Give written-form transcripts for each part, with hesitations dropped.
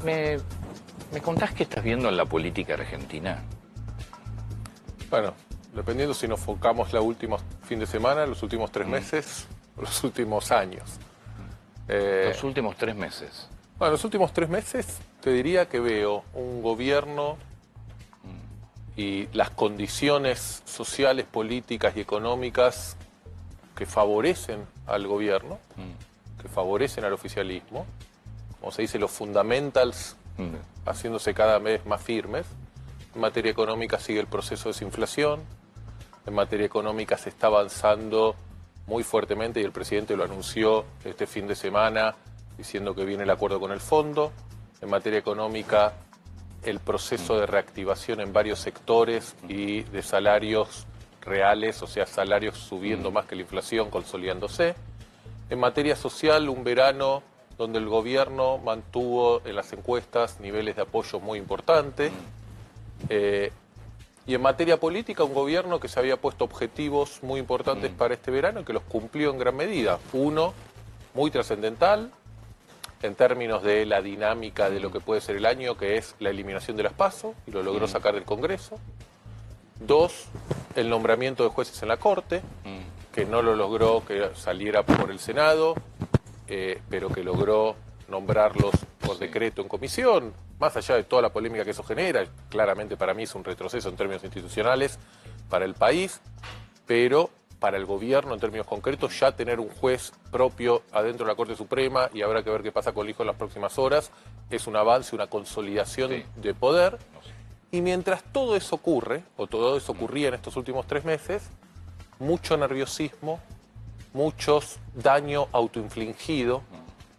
¿Me, me contás qué estás viendo en la política argentina? Bueno, dependiendo si nos enfocamos la última fin de semana, los últimos 3 meses, o los últimos años. Los últimos 3 meses. Bueno, los últimos 3 meses te diría que veo un gobierno y las condiciones sociales, políticas y económicas que favorecen al gobierno, que favorecen al oficialismo, como se dice, los fundamentals haciéndose cada vez más firmes. En materia económica sigue el proceso de desinflación, en materia económica se está avanzando muy fuertemente y el presidente lo anunció este fin de semana diciendo que viene el acuerdo con el fondo. En materia económica el proceso de reactivación en varios sectores y de salarios reales, o sea, salarios subiendo más que la inflación, consolidándose. En materia social, un verano donde el gobierno mantuvo en las encuestas niveles de apoyo muy importantes. Y en materia política, un gobierno que se había puesto objetivos muy importantes para este verano y que los cumplió en gran medida. Uno, muy trascendental en términos de la dinámica de lo que puede ser el año, que es la eliminación de las PASO, y lo logró sacar del Congreso. Dos, el nombramiento de jueces en la Corte, que no lo logró que saliera por el Senado, pero que logró nombrarlos por decreto en comisión. Más allá de toda la polémica que eso genera, claramente para mí es un retroceso en términos institucionales para el país, pero para el gobierno en términos concretos ya tener un juez propio adentro de la Corte Suprema, y habrá que ver qué pasa con el hijo en las próximas horas, es un avance, una consolidación de poder. Y mientras todo eso ocurre, o todo eso ocurría en estos últimos 3 meses, mucho nerviosismo, muchos daño autoinfligido,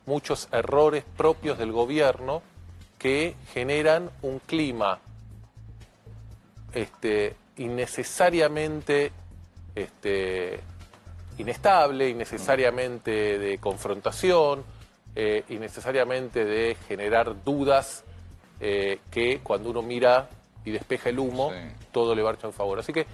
muchos errores propios del gobierno que generan un clima innecesariamente inestable, innecesariamente de confrontación, innecesariamente de generar dudas que cuando uno mira y despeja el humo, todo le marcha en favor. Así que,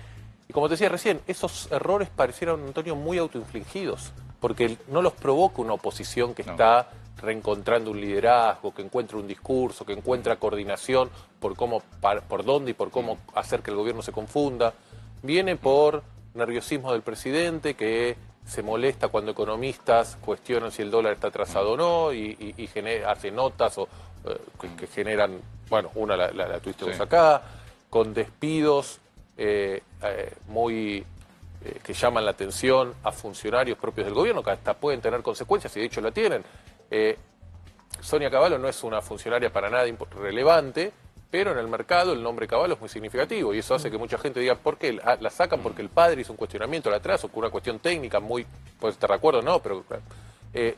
y como te decía recién, esos errores parecieron, Antonio, muy autoinfligidos, porque no los provoca una oposición que está reencontrando un liderazgo, que encuentra un discurso, que encuentra coordinación por dónde y por cómo hacer que el gobierno se confunda. Viene por nerviosismo del presidente, que se molesta cuando economistas cuestionan si el dólar está atrasado o no, y hace notas que generan, bueno, una la tuviste vos acá, con despidos que llaman la atención a funcionarios propios del gobierno, que hasta pueden tener consecuencias, y de hecho la tienen. Sonia Cavallo no es una funcionaria para nada relevante, pero en el mercado el nombre Cavallo es muy significativo, y eso hace que mucha gente diga, ¿por qué? La sacan porque el padre hizo un cuestionamiento al atrás, o con una cuestión técnica muy, puede estar de acuerdo, no, pero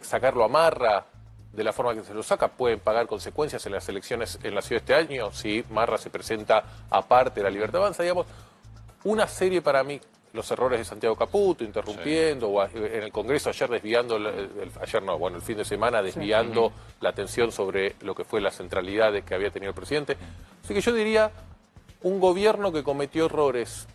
sacarlo a Marra de la forma que se lo saca, pueden pagar consecuencias en las elecciones en la ciudad este año, si Marra se presenta aparte de La Libertad Avanza, digamos, una serie para mí, los errores de Santiago Caputo, interrumpiendo, o en el Congreso ayer desviando, el fin de semana desviando la atención sobre lo que fue la centralidad que había tenido el presidente. Así que yo diría, un gobierno que cometió errores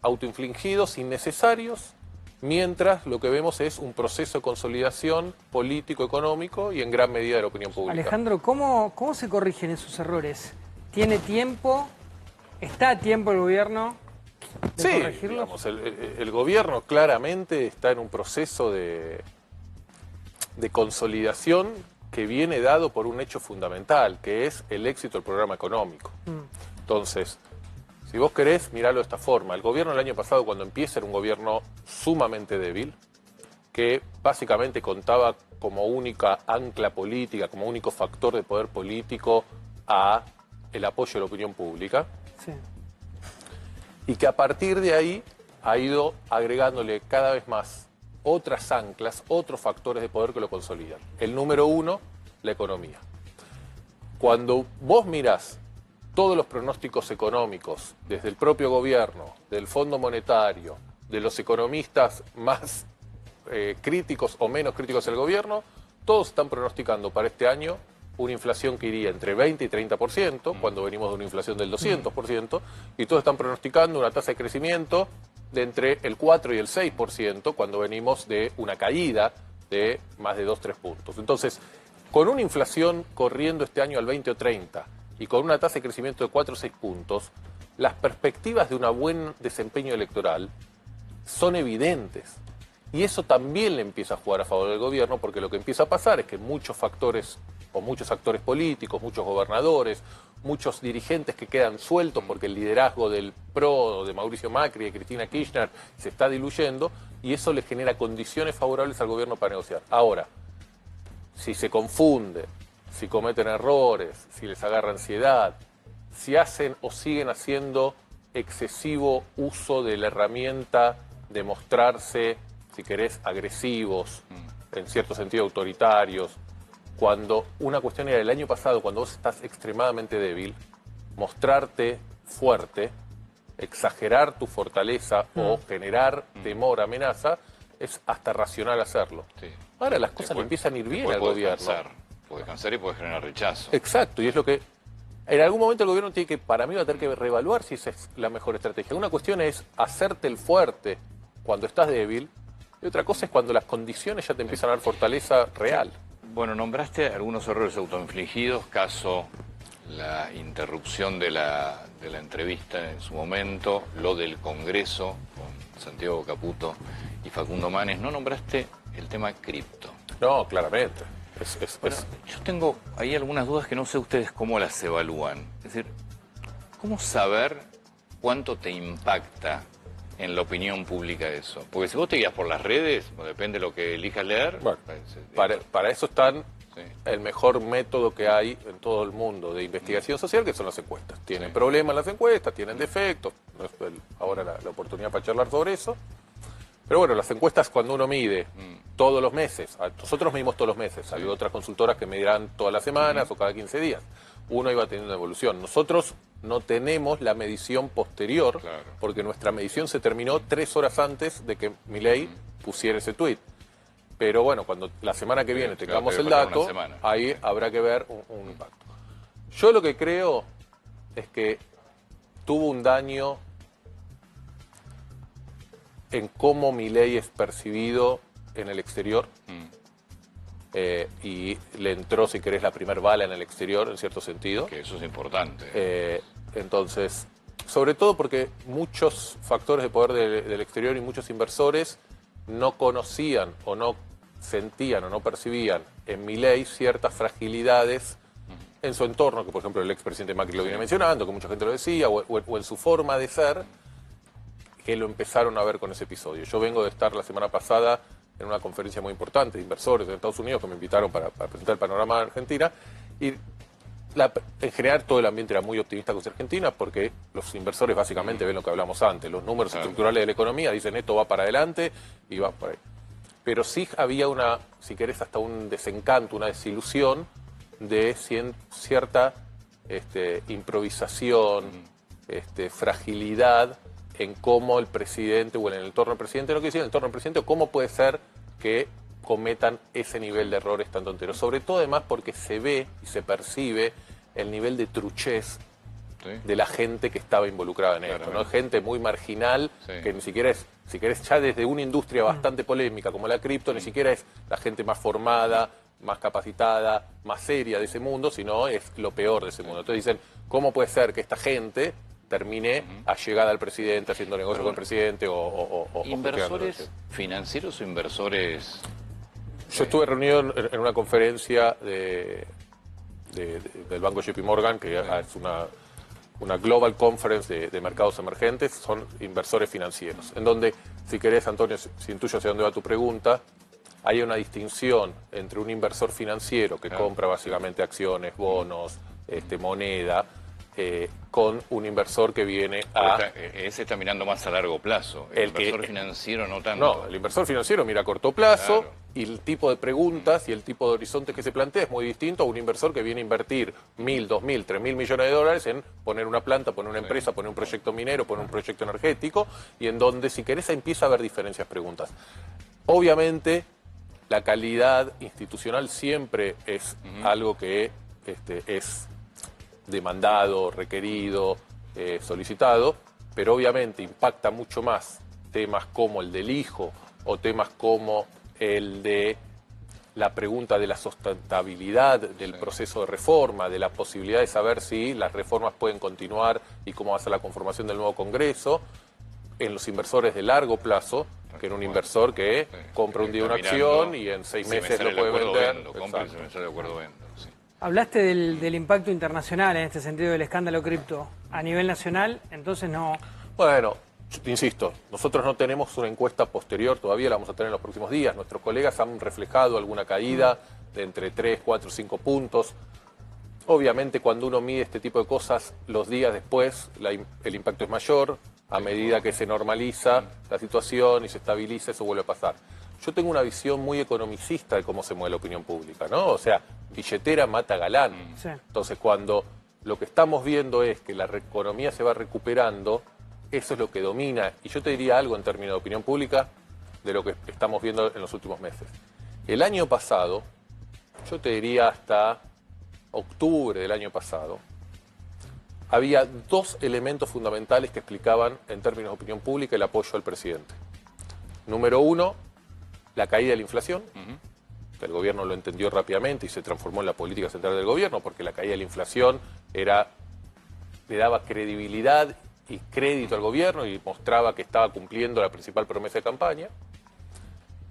autoinfligidos, innecesarios, mientras lo que vemos es un proceso de consolidación político-económico y en gran medida de la opinión pública. Alejandro, ¿cómo se corrigen esos errores? ¿Tiene tiempo? ¿Está a tiempo el gobierno de corregirlos? Digamos, el gobierno claramente está en un proceso de consolidación que viene dado por un hecho fundamental, que es el éxito del programa económico. Entonces, si vos querés, mirarlo de esta forma. El gobierno el año pasado, cuando empieza, era un gobierno sumamente débil, que básicamente contaba como única ancla política, como único factor de poder político a el apoyo de la opinión pública. Sí. Y que a partir de ahí ha ido agregándole cada vez más otras anclas, otros factores de poder que lo consolidan. El número uno, la economía. Cuando vos mirás todos los pronósticos económicos, desde el propio gobierno, del Fondo Monetario, de los economistas más críticos o menos críticos del gobierno, todos están pronosticando para este año una inflación que iría entre 20 y 30%, cuando venimos de una inflación del 200%, y todos están pronosticando una tasa de crecimiento de entre el 4 y el 6%, cuando venimos de una caída de más de 2-3 puntos. Entonces, con una inflación corriendo este año al 20 o 30 y con una tasa de crecimiento de 4 o 6 puntos, las perspectivas de un buen desempeño electoral son evidentes. Y eso también le empieza a jugar a favor del gobierno, porque lo que empieza a pasar es que muchos factores, o muchos actores políticos, muchos gobernadores, muchos dirigentes que quedan sueltos porque el liderazgo del PRO, de Mauricio Macri, de Cristina Kirchner, se está diluyendo, y eso le genera condiciones favorables al gobierno para negociar. Ahora, si se confunde, si cometen errores, si les agarra ansiedad, si hacen o siguen haciendo excesivo uso de la herramienta de mostrarse, si querés, agresivos, en cierto sentido autoritarios, cuando una cuestión era el año pasado, cuando vos estás extremadamente débil, mostrarte fuerte, exagerar tu fortaleza o generar temor, amenaza, es hasta racional hacerlo. Sí. Ahora las cosas le empiezan a ir bien al gobierno. Puede cansar y puede generar rechazo. Exacto, y es lo que... En algún momento el gobierno tiene que, para mí, va a tener que reevaluar si esa es la mejor estrategia. Una cuestión es hacerte el fuerte cuando estás débil, y otra cosa es cuando las condiciones ya te empiezan a dar fortaleza real. Bueno, nombraste algunos errores autoinfligidos, caso la interrupción de la entrevista en su momento, lo del Congreso con Santiago Caputo y Facundo Manes. No nombraste el tema cripto. No, claramente. Bueno, yo tengo ahí algunas dudas que no sé ustedes cómo las evalúan. Es decir, ¿cómo saber cuánto te impacta en la opinión pública eso? Porque si vos te guías por las redes, depende de lo que elijas leer. Bueno, para eso están el mejor método que hay en todo el mundo de investigación social, que son las encuestas. Tienen problemas las encuestas, tienen defectos. No es ahora la oportunidad para charlar sobre eso. Pero bueno, las encuestas cuando uno mide todos los meses, nosotros medimos todos los meses, hay otras consultoras que medirán todas las semanas o cada 15 días. Uno iba teniendo una evolución. Nosotros no tenemos la medición posterior, porque nuestra medición se terminó 3 horas antes de que Milei pusiera ese tuit. Pero bueno, cuando la semana que viene tengamos el dato, ahí habrá que ver un impacto. Yo lo que creo es que tuvo un daño en cómo Milei es percibido en el exterior, y le entró, si querés, la primer bala en el exterior, en cierto sentido. Que eso es importante. Entonces, sobre todo porque muchos factores de poder del exterior y muchos inversores no conocían o no sentían o no percibían en Milei ciertas fragilidades en su entorno, que por ejemplo el expresidente Macri lo viene mencionando, que mucha gente lo decía, o en su forma de ser, que lo empezaron a ver con ese episodio. Yo vengo de estar la semana pasada en una conferencia muy importante de inversores de Estados Unidos que me invitaron para presentar el panorama de Argentina, y en general todo el ambiente era muy optimista con Argentina, porque los inversores básicamente ven lo que hablamos antes, los números estructurales de la economía, dicen esto va para adelante y va por ahí. Pero sí había una, si querés, hasta un desencanto, una desilusión de cierta improvisación, fragilidad en cómo el presidente, o en el entorno del presidente, no quiero decir en el entorno del presidente, o cómo puede ser que cometan ese nivel de errores tan tonteros. Sobre todo, además, porque se ve y se percibe el nivel de truchez de la gente que estaba involucrada en esto, ¿no? Gente muy marginal, que ni siquiera es, si querés, ya desde una industria bastante polémica como la cripto, ni siquiera es la gente más formada, más capacitada, más seria de ese mundo, sino es lo peor de ese mundo. Entonces dicen, ¿cómo puede ser que esta gente termine allegada al presidente, haciendo negocio con el presidente o ¿inversores financieros o inversores? Yo estuve reunido en una conferencia del banco JP Morgan, que es una Global Conference de mercados emergentes, son inversores financieros, en donde, si querés, Antonio, si intuyo hacia dónde va tu pregunta, hay una distinción entre un inversor financiero que compra básicamente acciones, bonos, moneda, con un inversor que viene ese está mirando más a largo plazo. El inversor financiero no tanto. No, el inversor financiero mira a corto plazo, y el tipo de preguntas y el tipo de horizonte que se plantea es muy distinto a un inversor que viene a invertir 1.000, 2.000, 3.000 millones de dólares en poner una planta, poner una empresa, poner un proyecto minero, poner un proyecto energético, y en donde, si querés, empieza a haber diferencias preguntas. Obviamente, la calidad institucional siempre es algo que es demandado, requerido, solicitado, pero obviamente impacta mucho más temas como el del hijo o temas como el de la pregunta de la sustentabilidad del proceso de reforma, de la posibilidad de saber si las reformas pueden continuar y cómo va a ser la conformación del nuevo Congreso, en los inversores de largo plazo, que era un inversor que compra un día una acción y en 6 meses lo puede vender. Compra y se me sale de acuerdo, vendo. Sí. Hablaste del impacto internacional en este sentido del escándalo cripto. A nivel nacional, entonces no... Bueno, insisto, nosotros no tenemos una encuesta posterior, todavía la vamos a tener en los próximos días. Nuestros colegas han reflejado alguna caída de entre 3, 4, 5 puntos. Obviamente, cuando uno mide este tipo de cosas, los días después el impacto es mayor. A medida que se normaliza la situación y se estabiliza, eso vuelve a pasar. Yo tengo una visión muy economicista de cómo se mueve la opinión pública, ¿no? O sea, billetera mata galán. Sí. Entonces, cuando lo que estamos viendo es que la economía se va recuperando, eso es lo que domina. Y yo te diría algo en términos de opinión pública de lo que estamos viendo en los últimos meses. El año pasado, yo te diría hasta octubre del año pasado, había 2 elementos fundamentales que explicaban, en términos de opinión pública, el apoyo al presidente. Número 1, la caída de la inflación. El gobierno lo entendió rápidamente y se transformó en la política central del gobierno, porque la caída de la inflación le daba credibilidad y crédito al gobierno y mostraba que estaba cumpliendo la principal promesa de campaña.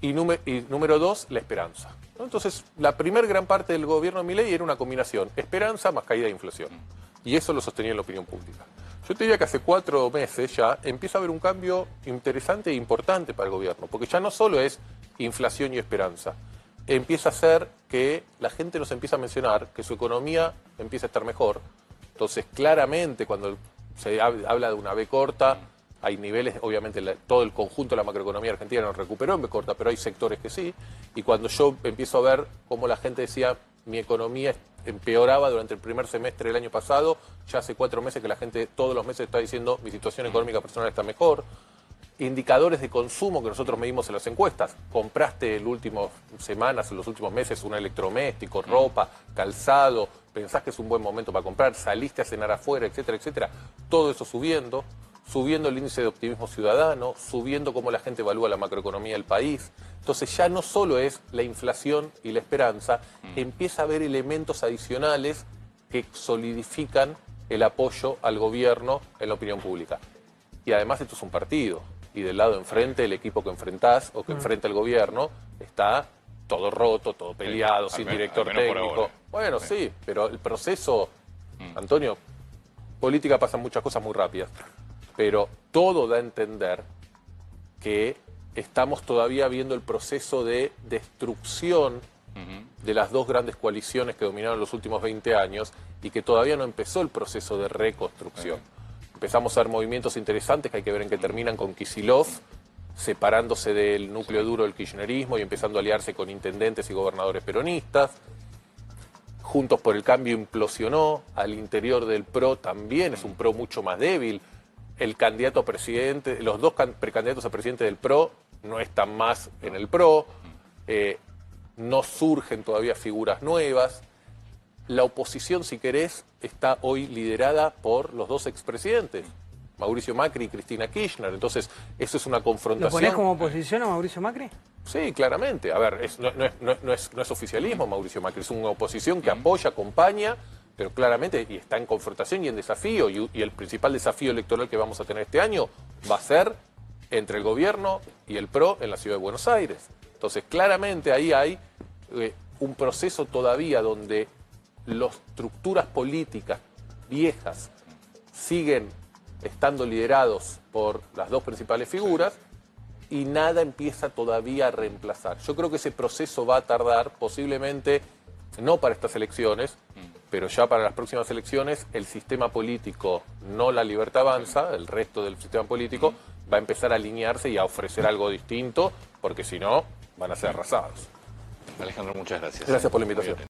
Y número 2, la esperanza. Entonces, la primer gran parte del gobierno de Milei era una combinación, esperanza más caída de inflación. Y eso lo sostenía en la opinión pública. Yo te diría que hace 4 meses ya empieza a haber un cambio interesante e importante para el gobierno, porque ya no solo es inflación y esperanza, empieza a ser que la gente nos empieza a mencionar que su economía empieza a estar mejor. Entonces, claramente, cuando se habla de una B corta, hay niveles, obviamente todo el conjunto de la macroeconomía argentina no recuperó en B corta, pero hay sectores que sí. Y cuando yo empiezo a ver cómo la gente decía, mi economía empeoraba durante el primer semestre del año pasado, ya hace 4 meses que la gente todos los meses está diciendo, mi situación económica personal está mejor. Indicadores de consumo que nosotros medimos en las encuestas. Compraste en las últimas semanas, en los últimos meses, un electrodoméstico, ropa, calzado, pensás que es un buen momento para comprar, saliste a cenar afuera, etcétera, etcétera. Todo eso subiendo el índice de optimismo ciudadano, subiendo cómo la gente evalúa la macroeconomía del país. Entonces ya no solo es la inflación y la esperanza, empieza a haber elementos adicionales que solidifican el apoyo al gobierno en la opinión pública. Y además esto es un partido. Y del lado de enfrente, el equipo que enfrentás o que enfrenta el gobierno está todo roto, todo peleado, sin director técnico. Bueno, sí, pero el proceso, Antonio, política pasan muchas cosas muy rápidas, pero todo da a entender que estamos todavía viendo el proceso de destrucción de las 2 grandes coaliciones que dominaron los últimos 20 años y que todavía no empezó el proceso de reconstrucción. Empezamos a ver movimientos interesantes que hay que ver en qué terminan con Kicillof, separándose del núcleo duro del kirchnerismo y empezando a aliarse con intendentes y gobernadores peronistas. Juntos por el Cambio implosionó, al interior del PRO también es un PRO mucho más débil. El candidato a presidente, los 2 precandidatos a presidente del PRO no están más en el PRO, no surgen todavía figuras nuevas. La oposición, si querés, está hoy liderada por los 2 expresidentes, Mauricio Macri y Cristina Kirchner. Entonces, eso es una confrontación. ¿Lo ponés como oposición a Mauricio Macri? Sí, claramente. A ver, no es oficialismo Mauricio Macri, es una oposición que apoya, acompaña, pero claramente y está en confrontación y en desafío. Y el principal desafío electoral que vamos a tener este año va a ser entre el gobierno y el PRO en la ciudad de Buenos Aires. Entonces, claramente ahí hay un proceso todavía donde las estructuras políticas viejas siguen estando liderados por las 2 principales figuras y nada empieza todavía a reemplazar. Yo creo que ese proceso va a tardar, posiblemente no para estas elecciones, pero ya para las próximas elecciones el sistema político, no la Libertad Avanza, el resto del sistema político, va a empezar a alinearse y a ofrecer algo distinto, porque si no, van a ser arrasados. Alejandro, muchas gracias. Gracias por la invitación.